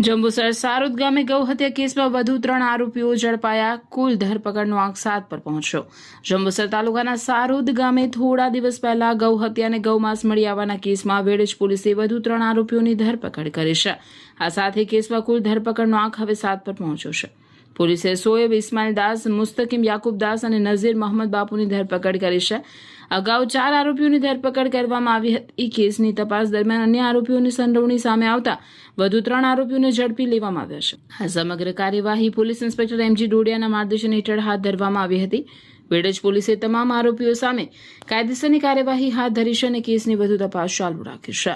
જંબુસર સારુદ ગામે ગૌ હત્યા કેસમાં વધુ 3 આરોપીઓ ઝડપાયા. કુલ ધરપકડનો આંક 7 પર પહોંચ્યો. જંબુસર તાલુકાના સારુદ ગામે થોડા દિવસ પહેલા ગૌ હત્યા અને ગૌમાંસ મળી આવવાના કેસમાં વેડજ પોલીસે વધુ 3 આરોપીઓની ધરપકડ કરી છે. આ સાથે કેસમાં કુલ ધરપકડનો આંક હવે 7 પર પહોંચ્યો છે. પોલીસે સોએબ ઇસ્માઇલ દાસ, મુસ્તકીમ યાકુબ દાસ અને નઝીર મોહમ્મદ બાપુની ધરપકડ કરી છે. અગાઉ 4 આરોપીઓની ધરપકડ કરવામાં આવી હતી. કેસની તપાસ દરમિયાન અન્ય આરોપીઓની સંડોવણી સામે આવતા વધુ 3 આરોપીઓને ઝડપી લેવામાં આવ્યા છે. આ સમગ્ર કાર્યવાહી પોલીસ ઇન્સ્પેક્ટર એમજી ડોડિયાના માર્ગદર્શન હેઠળ હાથ ધરવામાં આવી હતી. વેડજ પોલીસે તમામ આરોપીઓ સામે કાયદેસરની કાર્યવાહી હાથ ધરી છે અને કેસની વધુ તપાસ ચાલુ રાખી છે.